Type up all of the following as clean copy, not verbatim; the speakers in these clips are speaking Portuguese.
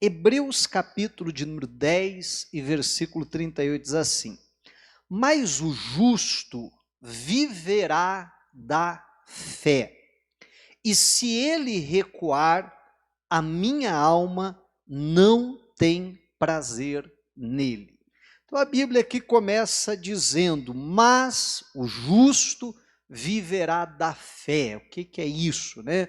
Hebreus capítulo de número 10 e versículo 38 diz assim: mas o justo viverá da fé, e se ele recuar, a minha alma não tem prazer nele. Então a Bíblia aqui começa dizendo: mas o justo viverá da fé. O que é isso, né?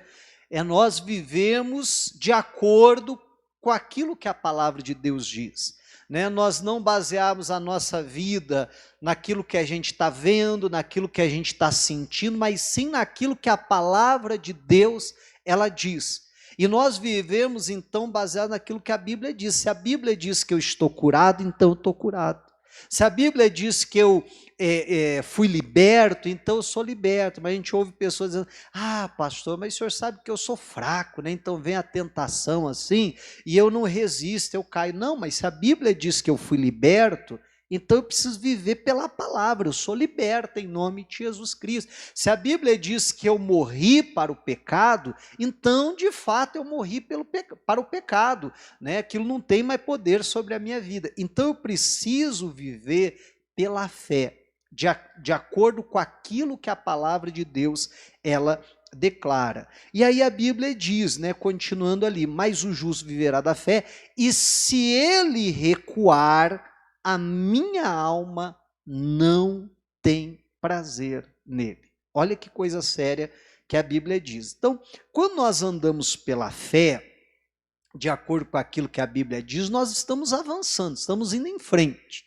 É nós vivemos de acordo com aquilo que a palavra de Deus diz, né? Nós não baseamos a nossa vida naquilo que a gente está vendo, naquilo que a gente está sentindo, mas sim naquilo que a palavra de Deus ela diz. E nós vivemos então baseado naquilo que a Bíblia diz. Se a Bíblia diz que eu estou curado, então eu estou curado. Se a Bíblia diz que eu fui liberto, então eu sou liberto. Mas a gente ouve pessoas dizendo: ah, pastor, mas o senhor sabe que eu sou fraco, né? Então vem a tentação assim, e eu não resisto, eu caio. Não, mas se a Bíblia diz que eu fui liberto, então eu preciso viver pela palavra, eu sou liberto em nome de Jesus Cristo. Se a Bíblia diz que eu morri para o pecado, então de fato eu morri para o pecado, né? Aquilo não tem mais poder sobre a minha vida. Então eu preciso viver pela fé, de acordo com aquilo que a palavra de Deus ela declara. E aí a Bíblia diz, né, continuando ali: mas o justo viverá da fé, e se ele recuar, a minha alma não tem prazer nele. Olha que coisa séria que a Bíblia diz. Então, quando nós andamos pela fé, de acordo com aquilo que a Bíblia diz, nós estamos avançando, estamos indo em frente.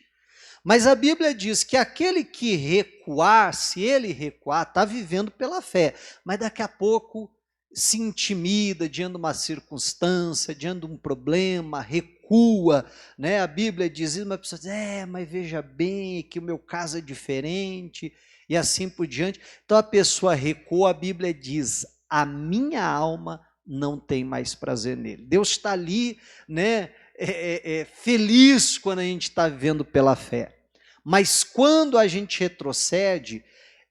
Mas a Bíblia diz que aquele que recuar, se ele recuar, está vivendo pela fé, mas daqui a pouco se intimida diante de uma circunstância, diante de um problema, recua, né? A Bíblia diz isso, mas a pessoa diz: mas veja bem que o meu caso é diferente, e assim por diante. Então a pessoa recua, a Bíblia diz: a minha alma não tem mais prazer nele. Deus está ali, né? Feliz quando a gente está vivendo pela fé. Mas quando a gente retrocede,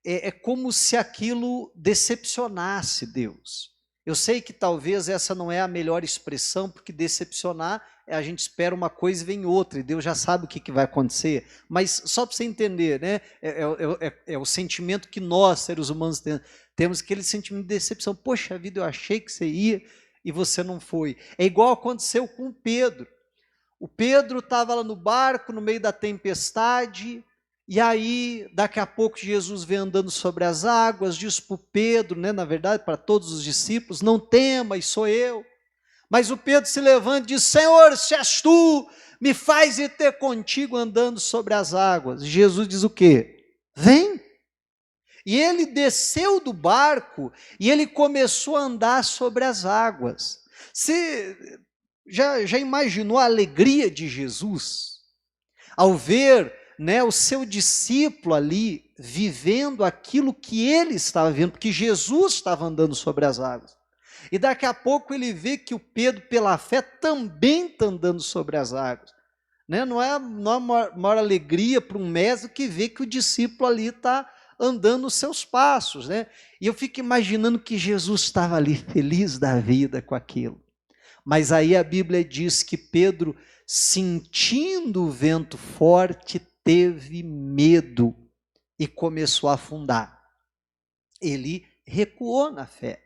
é como se aquilo decepcionasse Deus. Eu sei que talvez essa não é a melhor expressão, porque decepcionar a gente espera uma coisa e vem outra, e Deus já sabe o que vai acontecer. Mas só para você entender, né? É o sentimento que nós, seres humanos, temos, aquele sentimento de decepção. Poxa vida, eu achei que você ia e você não foi. É igual aconteceu com Pedro. O Pedro estava lá no barco, no meio da tempestade, e aí, daqui a pouco, Jesus vem andando sobre as águas, diz para o Pedro, né, na verdade, para todos os discípulos: não temas, sou eu. Mas o Pedro se levanta e diz: Senhor, se és tu, me faz ir ter contigo andando sobre as águas. E Jesus diz o quê? Vem. E ele desceu do barco e ele começou a andar sobre as águas. Você já imaginou a alegria de Jesus ao ver, né, o seu discípulo ali vivendo aquilo que ele estava vendo, porque Jesus estava andando sobre as águas. E daqui a pouco ele vê que o Pedro, pela fé, também está andando sobre as águas. Né? Não é maior alegria para um mestre que vê que o discípulo ali está andando os seus passos, né? E eu fico imaginando que Jesus estava ali feliz da vida com aquilo. Mas aí a Bíblia diz que Pedro, sentindo o vento forte, teve medo e começou a afundar. Ele recuou na fé.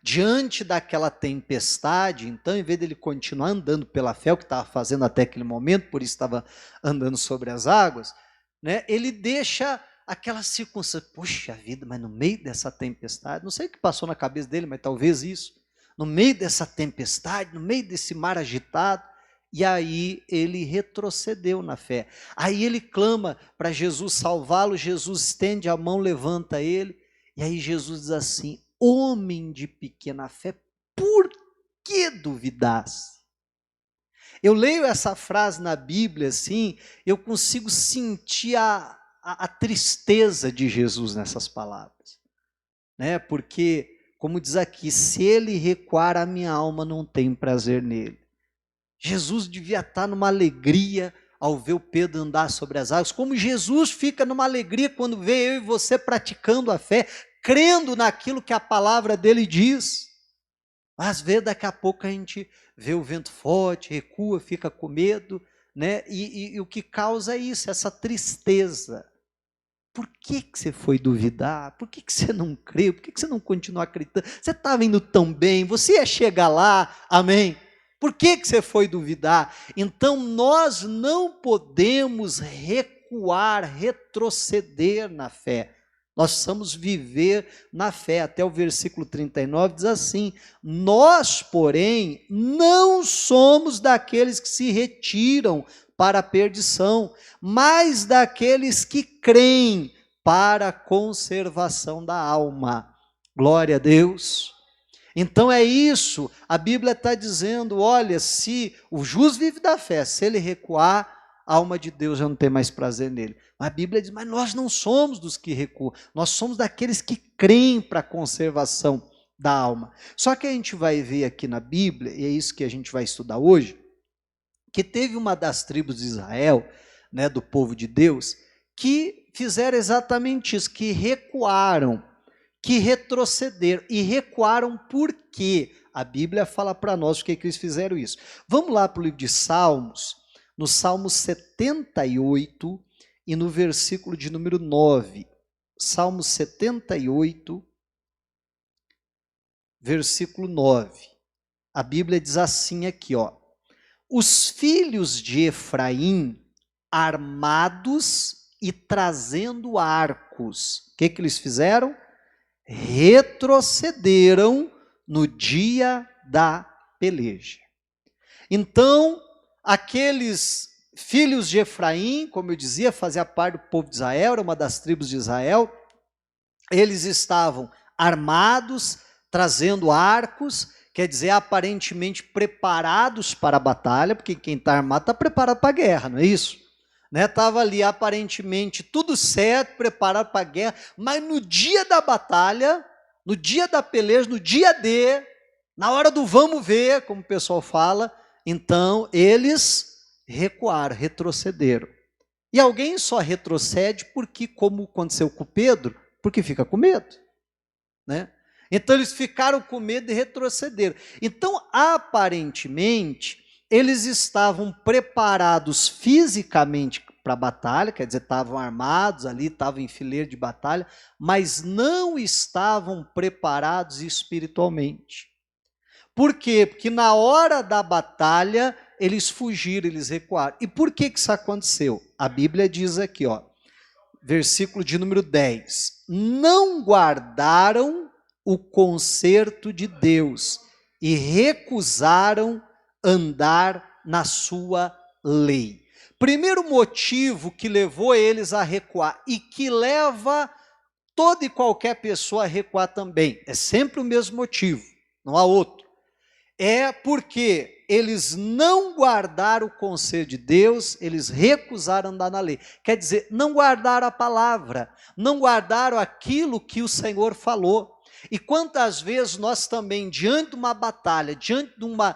Diante daquela tempestade, então, em vez dele continuar andando pela fé, o que estava fazendo até aquele momento, por isso estava andando sobre as águas, né, ele deixa aquela circunstância: poxa vida, mas no meio dessa tempestade, não sei o que passou na cabeça dele, mas talvez isso, no meio dessa tempestade, no meio desse mar agitado, e aí ele retrocedeu na fé. Aí ele clama para Jesus salvá-lo, Jesus estende a mão, levanta ele, e aí Jesus diz assim: homem de pequena fé, por que duvidaste? Eu leio essa frase na Bíblia assim, eu consigo sentir a tristeza de Jesus nessas palavras, né? Porque, como diz aqui, se ele recuar, a minha alma não tem prazer nele. Jesus devia estar numa alegria ao ver o Pedro andar sobre as águas, como Jesus fica numa alegria quando vê eu e você praticando a fé, crendo naquilo que a palavra dele diz. Às vezes, daqui a pouco a gente vê o vento forte, recua, fica com medo, né? E o que causa isso, essa tristeza. Por que você foi duvidar? Por que você não creu? Por que você não continua acreditando? Você estava indo tão bem, você ia chegar lá, amém? Por que você foi duvidar? Então, nós não podemos recuar, retroceder na fé. Nós precisamos viver na fé. Até o versículo 39 diz assim: nós, porém, não somos daqueles que se retiram para a perdição, mas daqueles que creem para a conservação da alma. Glória a Deus. Então é isso, a Bíblia está dizendo, olha, se o justo vive da fé, se ele recuar, a alma de Deus já não tem mais prazer nele. Mas a Bíblia diz, mas nós não somos dos que recuam, nós somos daqueles que creem para a conservação da alma. Só que a gente vai ver aqui na Bíblia, e é isso que a gente vai estudar hoje, que teve uma das tribos de Israel, né, do povo de Deus, que fizeram exatamente isso, que recuaram, que retrocederam. E recuaram por quê? A Bíblia fala para nós por que eles fizeram isso. Vamos lá para o livro de Salmos, no Salmo 78 e no versículo de número 9. Salmo 78, versículo 9. A Bíblia diz assim aqui, ó: os filhos de Efraim, armados e trazendo arcos, o que eles fizeram? Retrocederam no dia da peleja. Então, aqueles filhos de Efraim, como eu dizia, fazia parte do povo de Israel, era uma das tribos de Israel, eles estavam armados, trazendo arcos, quer dizer, aparentemente preparados para a batalha, porque quem está armado está preparado para a guerra, não é isso? Estava ali aparentemente tudo certo, preparado para a guerra, mas no dia da batalha, no dia da peleja, no dia D, na hora do vamos ver, como o pessoal fala, então eles recuaram, retrocederam. E alguém só retrocede porque, como aconteceu com Pedro, porque fica com medo, né? Então eles ficaram com medo e retrocederam. Então, aparentemente, eles estavam preparados fisicamente para a batalha, quer dizer, estavam armados ali, estavam em fileira de batalha, mas não estavam preparados espiritualmente. Por quê? Porque na hora da batalha, eles fugiram, eles recuaram. E por que isso aconteceu? A Bíblia diz aqui, ó, versículo de número 10. Não guardaram o concerto de Deus e recusaram andar na sua lei. Primeiro motivo que levou eles a recuar e que leva toda e qualquer pessoa a recuar também, é sempre o mesmo motivo, não há outro. É porque eles não guardaram o conselho de Deus, eles recusaram andar na lei. Quer dizer, não guardaram a palavra, não guardaram aquilo que o Senhor falou. E quantas vezes nós também, diante de uma batalha, diante de uma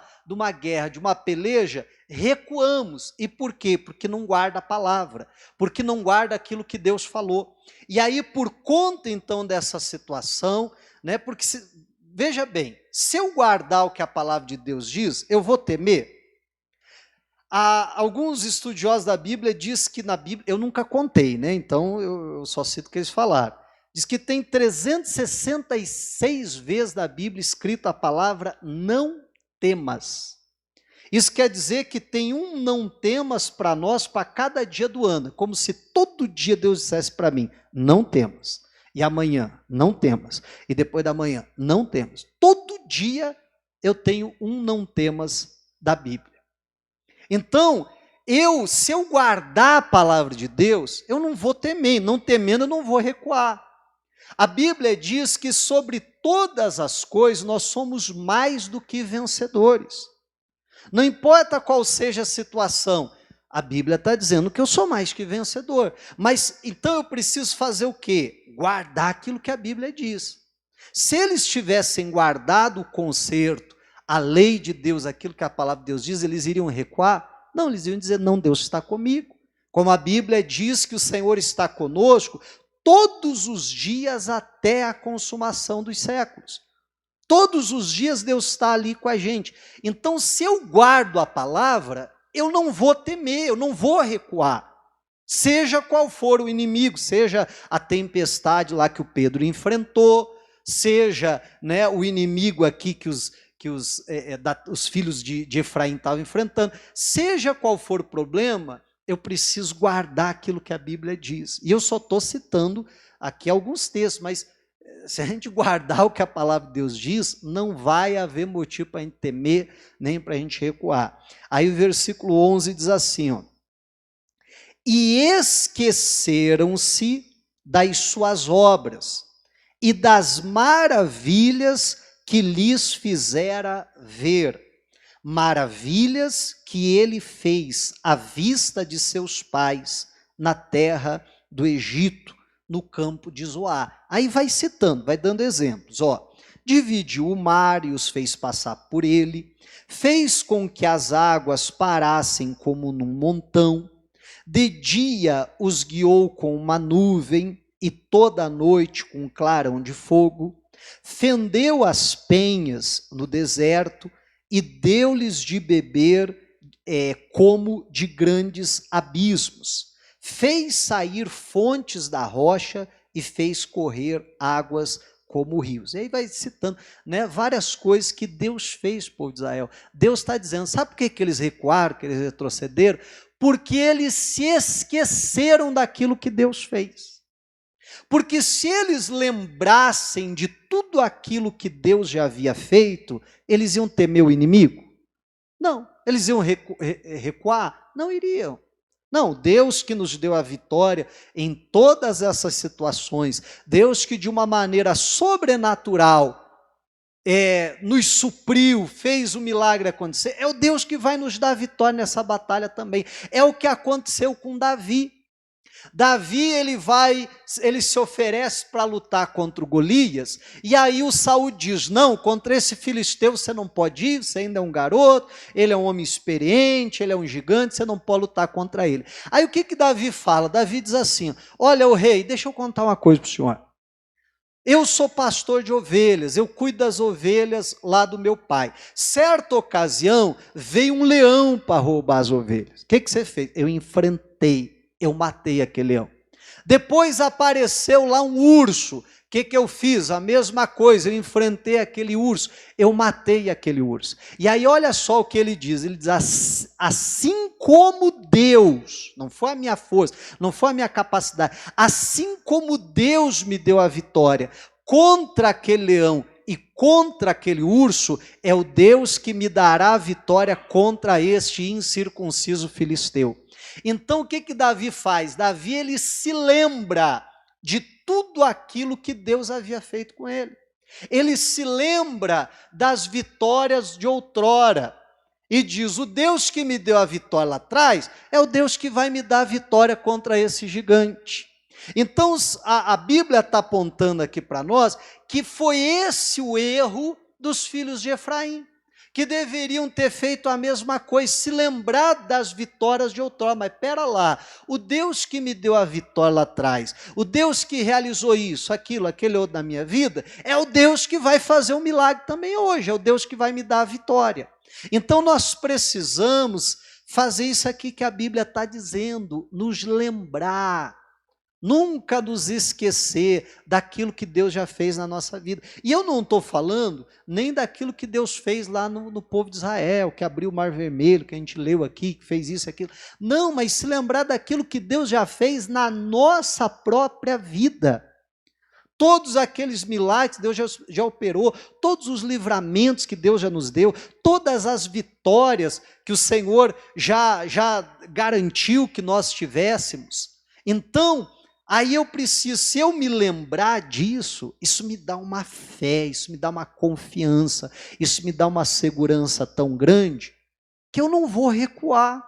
guerra, de uma peleja, recuamos. E por quê? Porque não guarda a palavra, porque não guarda aquilo que Deus falou. E aí, por conta então dessa situação, né, porque veja bem, se eu guardar o que a palavra de Deus diz, eu vou temer? Alguns estudiosos da Bíblia dizem que na Bíblia, eu nunca contei, né? Então eu só cito o que eles falaram. Diz que tem 366 vezes na Bíblia escrita a palavra não temas. Isso quer dizer que tem um não temas para nós para cada dia do ano, como se todo dia Deus dissesse para mim, não temas. E amanhã, não temas. E depois da manhã, não temas. Todo dia eu tenho um não temas da Bíblia. Então, se eu guardar a palavra de Deus, eu não vou temer. Não temendo, eu não vou recuar. A Bíblia diz que sobre todas as coisas nós somos mais do que vencedores. Não importa qual seja a situação, a Bíblia está dizendo que eu sou mais que vencedor. Mas então eu preciso fazer o quê? Guardar aquilo que a Bíblia diz. Se eles tivessem guardado o concerto, a lei de Deus, aquilo que a palavra de Deus diz, eles iriam recuar? Não, eles iriam dizer, não, Deus está comigo. Como a Bíblia diz que o Senhor está conosco, todos os dias até a consumação dos séculos. Todos os dias Deus está ali com a gente. Então, se eu guardo a palavra, eu não vou temer, eu não vou recuar. Seja qual for o inimigo, seja a tempestade lá que o Pedro enfrentou, seja, né, o inimigo aqui que os filhos de Efraim estavam enfrentando, seja qual for o problema, eu preciso guardar aquilo que a Bíblia diz. E eu só estou citando aqui alguns textos, mas se a gente guardar o que a palavra de Deus diz, não vai haver motivo para a gente temer, nem para a gente recuar. Aí o versículo 11 diz assim, ó: e esqueceram-se das suas obras e das maravilhas que lhes fizera ver, maravilhas que ele fez à vista de seus pais na terra do Egito, no campo de Zoar. Aí vai citando, vai dando exemplos, ó. Dividiu o mar e os fez passar por ele, fez com que as águas parassem como num montão, de dia os guiou com uma nuvem e toda a noite com um clarão de fogo, fendeu as penhas no deserto e deu-lhes de beber como de grandes abismos. Fez sair fontes da rocha e fez correr águas como rios. E aí vai citando, né, várias coisas que Deus fez, povo de Israel. Deus está dizendo, sabe por que eles recuaram, que eles retrocederam? Porque eles se esqueceram daquilo que Deus fez. Porque se eles lembrassem de tudo aquilo que Deus já havia feito, eles iam temer o inimigo? Não. Eles iam recuar? Não iriam. Não, Deus que nos deu a vitória em todas essas situações, Deus que de uma maneira sobrenatural nos supriu, fez o milagre acontecer, é o Deus que vai nos dar vitória nessa batalha também. É o que aconteceu com Davi. Davi, ele se oferece para lutar contra o Golias, e aí o Saul diz, não, contra esse filisteu você não pode ir, você ainda é um garoto, ele é um homem experiente, ele é um gigante, você não pode lutar contra ele. Aí o que Davi fala? Davi diz assim, olha o rei, deixa eu contar uma coisa para o senhor. Eu sou pastor de ovelhas, eu cuido das ovelhas lá do meu pai. Certa ocasião, veio um leão para roubar as ovelhas. O que você fez? Eu enfrentei. Eu matei aquele leão. Depois apareceu lá um urso. O que eu fiz? A mesma coisa, eu enfrentei aquele urso. Eu matei aquele urso. E aí olha só o que ele diz. Ele diz, assim como Deus, não foi a minha força, não foi a minha capacidade, assim como Deus me deu a vitória contra aquele leão e contra aquele urso, é o Deus que me dará a vitória contra este incircunciso filisteu. Então o que Davi faz? Davi, ele se lembra de tudo aquilo que Deus havia feito com ele. Ele se lembra das vitórias de outrora e diz, o Deus que me deu a vitória lá atrás é o Deus que vai me dar a vitória contra esse gigante. Então a Bíblia está apontando aqui para nós que foi esse o erro dos filhos de Efraim, que deveriam ter feito a mesma coisa, se lembrar das vitórias de outrora. Mas espera lá, o Deus que me deu a vitória lá atrás, o Deus que realizou isso, aquilo, aquele outro na minha vida, é o Deus que vai fazer um milagre também hoje, é o Deus que vai me dar a vitória. Então nós precisamos fazer isso aqui que a Bíblia está dizendo, nos lembrar, nunca nos esquecer daquilo que Deus já fez na nossa vida. E eu não estou falando nem daquilo que Deus fez lá no povo de Israel, que abriu o Mar Vermelho, que a gente leu aqui, que fez isso e aquilo. Não, mas se lembrar daquilo que Deus já fez na nossa própria vida. Todos aqueles milagres que Deus já operou, todos os livramentos que Deus já nos deu, todas as vitórias que o Senhor já garantiu que nós tivéssemos. Então, aí eu preciso, se eu me lembrar disso, isso me dá uma fé, isso me dá uma confiança, isso me dá uma segurança tão grande, que eu não vou recuar.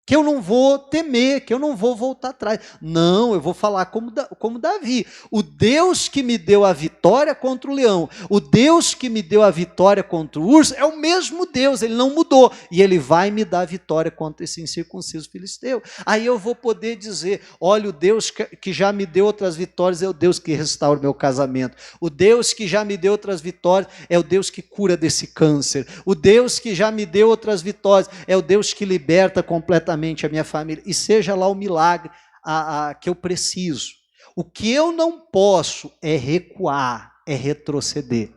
que eu não vou temer, que eu não vou voltar atrás. Não, eu vou falar como Davi. O Deus que me deu a vitória contra o leão, o Deus que me deu a vitória contra o urso, é o mesmo Deus, ele não mudou. E ele vai me dar a vitória contra esse incircunciso filisteu. Aí eu vou poder dizer, olha, o Deus que já me deu outras vitórias é o Deus que restaura o meu casamento. O Deus que já me deu outras vitórias é o Deus que cura desse câncer. O Deus que já me deu outras vitórias é o Deus que liberta completamente a minha família, e seja lá o milagre que eu preciso. O que eu não posso é recuar, é retroceder,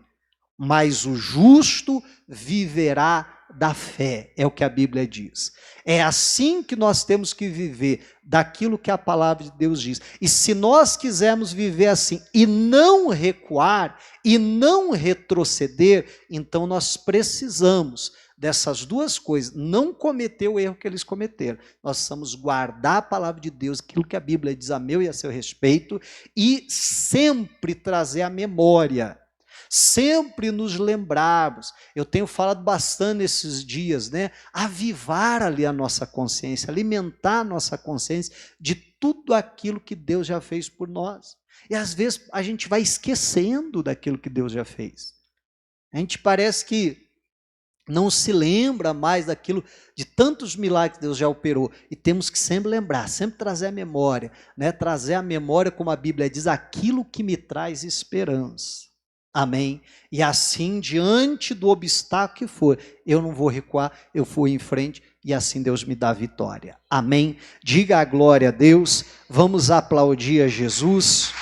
mas o justo viverá da fé, é o que a Bíblia diz. É assim que nós temos que viver, daquilo que a palavra de Deus diz. E se nós quisermos viver assim, e não recuar, e não retroceder, então nós precisamos dessas duas coisas, não cometer o erro que eles cometeram. Nós precisamos guardar a palavra de Deus, aquilo que a Bíblia diz a meu e a seu respeito, e sempre trazer a memória, sempre nos lembrarmos. Eu tenho falado bastante nesses dias, né? Avivar ali a nossa consciência, alimentar a nossa consciência de tudo aquilo que Deus já fez por nós. E às vezes a gente vai esquecendo daquilo que Deus já fez. A gente parece que não se lembra mais daquilo, de tantos milagres que Deus já operou, e temos que sempre lembrar, sempre trazer a memória, né? Trazer a memória, como a Bíblia diz, aquilo que me traz esperança, amém? E assim, diante do obstáculo que for, eu não vou recuar, eu fui em frente, e assim Deus me dá a vitória, amém? Diga a glória a Deus, vamos aplaudir a Jesus.